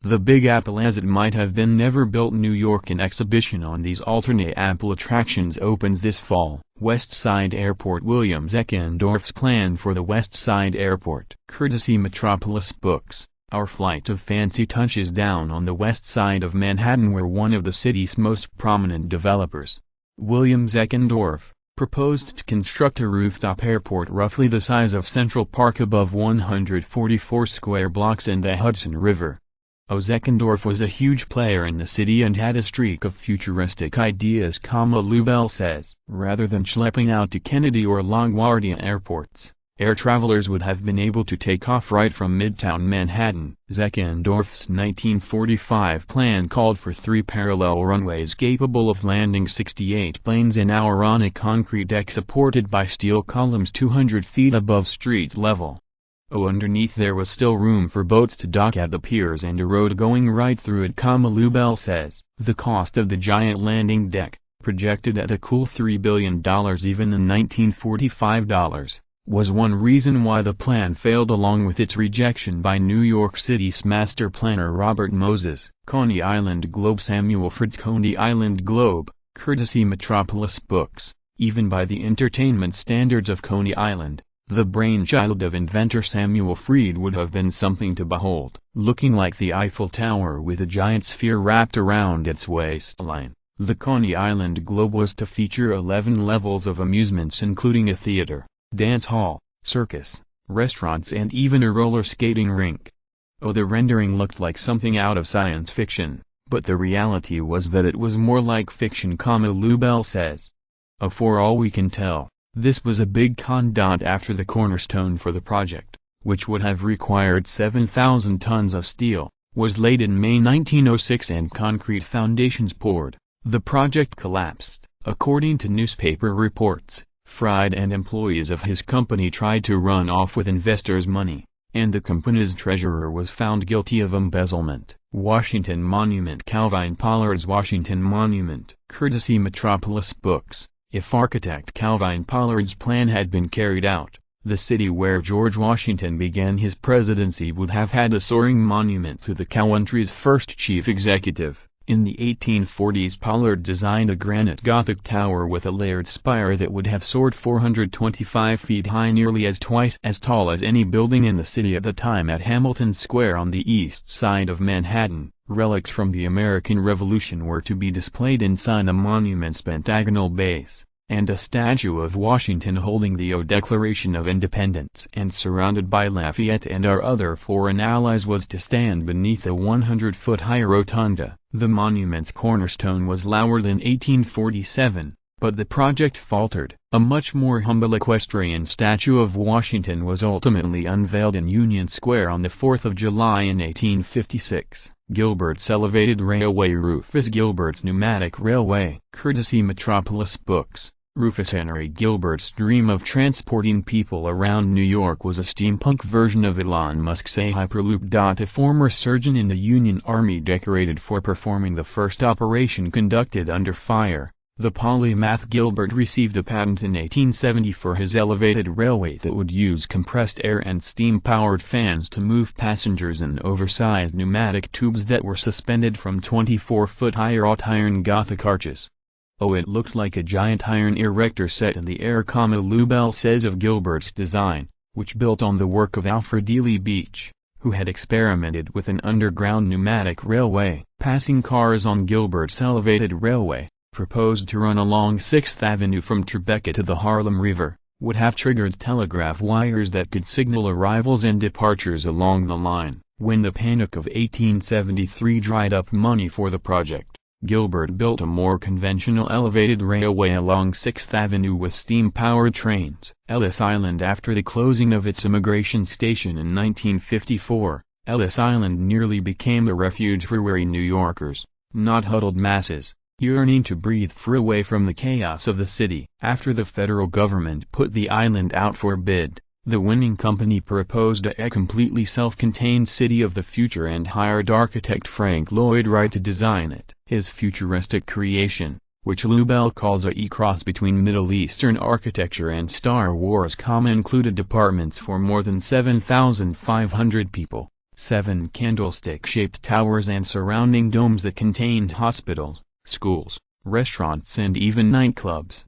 The Big Apple as it might have been never built. New York. An exhibition on these alternate Apple attractions opens this fall. West Side Airport. William Zeckendorf's plan for the West Side Airport. Courtesy Metropolis Books. Our flight of fancy touches down on the west side of Manhattan, where one of the city's most prominent developers, William Zeckendorf, proposed to construct a rooftop airport roughly the size of Central Park above 144 square blocks and the Hudson River. Zeckendorf was a huge player in the city and had a streak of futuristic ideas, Lubell says. Rather than schlepping out to Kennedy or LaGuardia airports, air travelers would have been able to take off right from Midtown Manhattan. Zeckendorf's 1945 plan called for 3 parallel runways capable of landing 68 planes an hour on a concrete deck supported by steel columns 200 feet above street level. Underneath there was still room for boats to dock at the piers and a road going right through it, Lubell says. The cost of the giant landing deck, projected at a cool $3 billion even in 1945 dollars, was one reason why the plan failed, along with its rejection by New York City's master planner Robert Moses. Coney Island Globe. Samuel Fred's Coney Island Globe, courtesy Metropolis Books. Even by the entertainment standards of Coney Island, the brainchild of inventor Samuel Fred would have been something to behold. Looking like the Eiffel Tower with a giant sphere wrapped around its waistline, the Coney Island Globe was to feature 11 levels of amusements including a theater, dance hall, circus, restaurants and even a roller skating rink. The rendering looked like something out of science fiction, but the reality was that it was more like fiction, Lubell says. For all we can tell, this was a big con. After the cornerstone for the project, which would have required 7,000 tons of steel, was laid in May 1906 and concrete foundations poured, the project collapsed. According to newspaper reports, Fred and employees of his company tried to run off with investors' money, and the company's treasurer was found guilty of embezzlement. Washington Monument. Calvin Pollard's Washington Monument, courtesy Metropolis Books. If architect Calvin Pollard's plan had been carried out, the city where George Washington began his presidency would have had a soaring monument to the country's first chief executive. In the 1840s, Pollard designed a granite Gothic tower with a layered spire that would have soared 425 feet high, nearly twice as tall as any building in the city at the time. At Hamilton Square on the east side of Manhattan, relics from the American Revolution were to be displayed inside the monument's pentagonal base, and a statue of Washington holding the Declaration of Independence and surrounded by Lafayette and our other foreign allies was to stand beneath a 100-foot-high rotunda. The monument's cornerstone was lowered in 1847, but the project faltered. A much more humble equestrian statue of Washington was ultimately unveiled in Union Square on the 4th of July in 1856. Gilbert's elevated railway. Rufus Gilbert's pneumatic railway, courtesy Metropolis Books. Rufus Henry Gilbert's dream of transporting people around New York was a steampunk version of Elon Musk's Hyperloop. A former surgeon in the Union Army decorated for performing the first operation conducted under fire, the polymath Gilbert received a patent in 1870 for his elevated railway that would use compressed air and steam-powered fans to move passengers in oversized pneumatic tubes that were suspended from 24-foot-high wrought-iron Gothic arches. It looked like a giant iron erector set in the air, Lubell says of Gilbert's design, which built on the work of Alfred Ely Beach, who had experimented with an underground pneumatic railway. Passing cars on Gilbert's elevated railway, proposed to run along 6th Avenue from Tribeca to the Harlem River, would have triggered telegraph wires that could signal arrivals and departures along the line. When the Panic of 1873 dried up money for the project, Gilbert built a more conventional elevated railway along 6th Avenue with steam-powered trains. Ellis Island. After the closing of its immigration station in 1954, Ellis Island nearly became a refuge for weary New Yorkers, not huddled masses, yearning to breathe free away from the chaos of the city. After the federal government put the island out for bid, the winning company proposed a completely self-contained city of the future and hired architect Frank Lloyd Wright to design it. His futuristic creation, which Lubell calls a cross between Middle Eastern architecture and Star Wars, included apartments for more than 7,500 people, 7 candlestick-shaped towers and surrounding domes that contained hospitals, schools, restaurants and even nightclubs.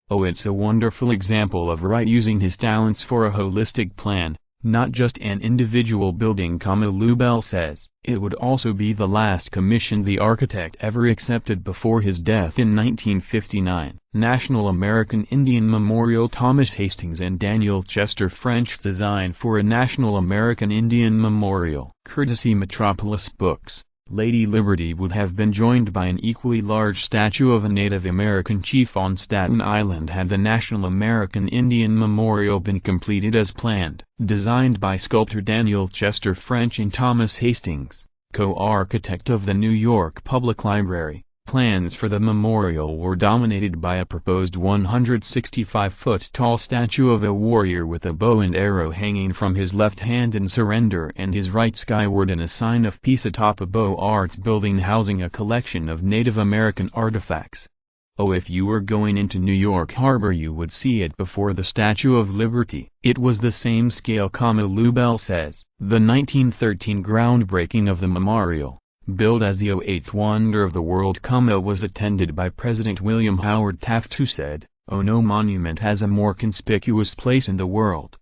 Oh, it's a wonderful example of Wright using his talents for a holistic plan, not just an individual building. Lubell says, it would also be the last commission the architect ever accepted before his death in 1959. National American Indian Memorial. Thomas Hastings and Daniel Chester French's design for a National American Indian Memorial. Courtesy Metropolis Books. Lady Liberty would have been joined by an equally large statue of a Native American chief on Staten Island had the National American Indian Memorial been completed as planned. Designed by sculptor Daniel Chester French and Thomas Hastings, co-architect of the New York Public Library, plans for the memorial were dominated by a proposed 165-foot-tall statue of a warrior with a bow and arrow hanging from his left hand in surrender and his right skyward in a sign of peace atop a Beaux Arts building housing a collection of Native American artifacts. Oh, if you were going into New York Harbor you would see it before the Statue of Liberty. It was the same scale. Lubell says, the 1913 groundbreaking of the memorial, billed as the eighth wonder of the world, was attended by President William Howard Taft, who said, "Oh, no monument has a more conspicuous place in the world."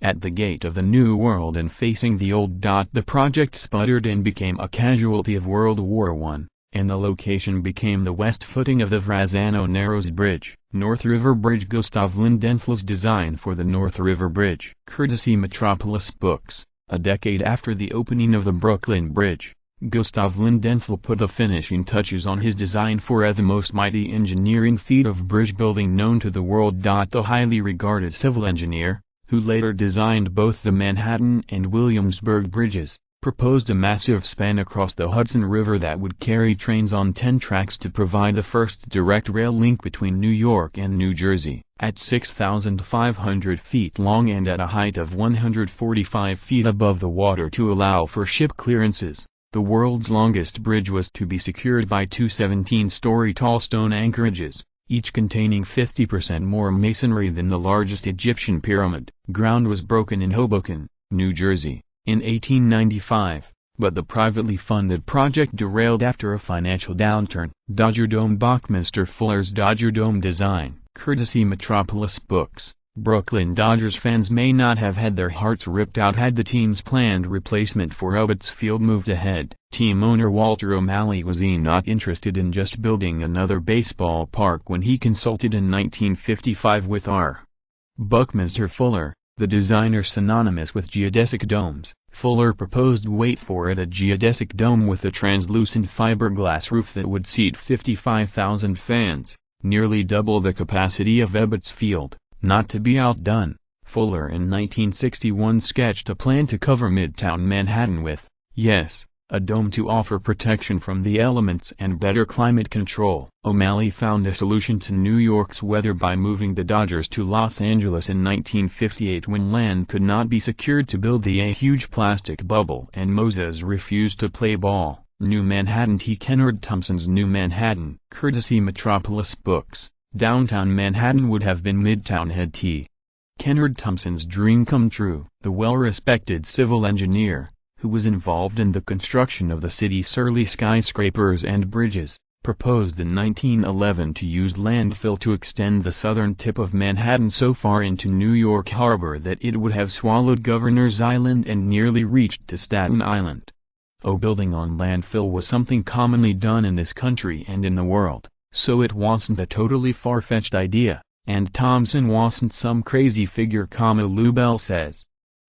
At the gate of the New World and facing the old. The project sputtered and became a casualty of World War I, and the location became the west footing of the Verrazano Narrows Bridge. North River Bridge. Gustav Lindenthal's design for the North River Bridge. Courtesy Metropolis Books. A decade after the opening of the Brooklyn Bridge, Gustav Lindenthal put the finishing touches on his design for the most mighty engineering feat of bridge building known to the world. The highly regarded civil engineer, who later designed both the Manhattan and Williamsburg bridges, proposed a massive span across the Hudson River that would carry trains on 10 tracks to provide the first direct rail link between New York and New Jersey. At 6,500 feet long and at a height of 145 feet above the water to allow for ship clearances, the world's longest bridge was to be secured by two 17-story tall stone anchorages, each containing 50% more masonry than the largest Egyptian pyramid. Ground was broken in Hoboken, New Jersey, in 1895, but the privately funded project derailed after a financial downturn. Dodger Dome. Buckminster Fuller's Dodger Dome design. Courtesy Metropolis Books. Brooklyn Dodgers fans may not have had their hearts ripped out had the team's planned replacement for Ebbets Field moved ahead. Team owner Walter O'Malley was not interested in just building another baseball park when he consulted in 1955 with R. Buckminster Fuller, the designer synonymous with geodesic domes. Fuller proposed, wait for it, a geodesic dome with a translucent fiberglass roof that would seat 55,000 fans, nearly double the capacity of Ebbets Field. Not to be outdone, Fuller in 1961 sketched a plan to cover Midtown Manhattan with, yes, a dome to offer protection from the elements and better climate control. O'Malley found a solution to New York's weather by moving the Dodgers to Los Angeles in 1958 when land could not be secured to build a huge plastic bubble and Moses refused to play ball. New Manhattan. T. Kennard Thompson's New Manhattan. Courtesy Metropolis Books. Downtown Manhattan would have been Midtown had T. Kennard Thompson's dream come true. The well-respected civil engineer, who was involved in the construction of the city's early skyscrapers and bridges, proposed in 1911 to use landfill to extend the southern tip of Manhattan so far into New York Harbor that it would have swallowed Governor's Island and nearly reached to Staten Island. Building on landfill was something commonly done in this country and in the world. So it wasn't a totally far-fetched idea, and Thompson wasn't some crazy figure. Lubell says.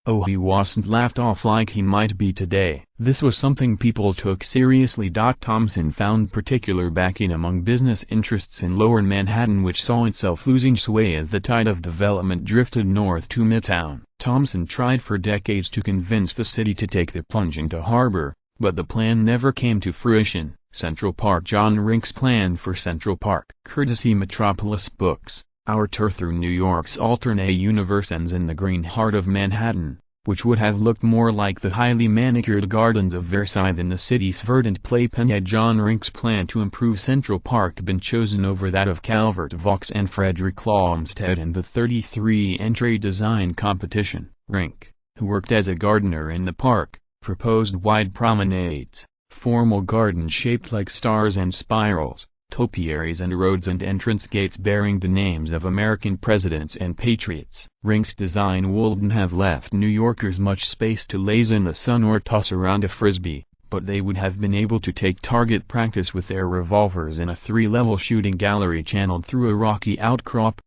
He wasn't laughed off like he might be today. This was something people took seriously. Thompson found particular backing among business interests in Lower Manhattan, which saw itself losing sway as the tide of development drifted north to Midtown. Thompson tried for decades to convince the city to take the plunge into harbor, but the plan never came to fruition. Central Park. John Rink's plan for Central Park. Courtesy Metropolis Books. Our tour through New York's alternate universe ends in the green heart of Manhattan, which would have looked more like the highly manicured gardens of Versailles than the city's verdant playpen. Had John Rink's plan to improve Central Park been chosen over that of Calvert Vaux and Frederick Olmsted in the 33-entry design competition, Rink, who worked as a gardener in the park, Proposed wide promenades, formal gardens shaped like stars and spirals, topiaries and roads and entrance gates bearing the names of American presidents and patriots. Rinks design wouldn't have left New Yorkers much space to laze in the sun or toss around a frisbee, but they would have been able to take target practice with their revolvers in a 3-level shooting gallery channeled through a rocky outcrop,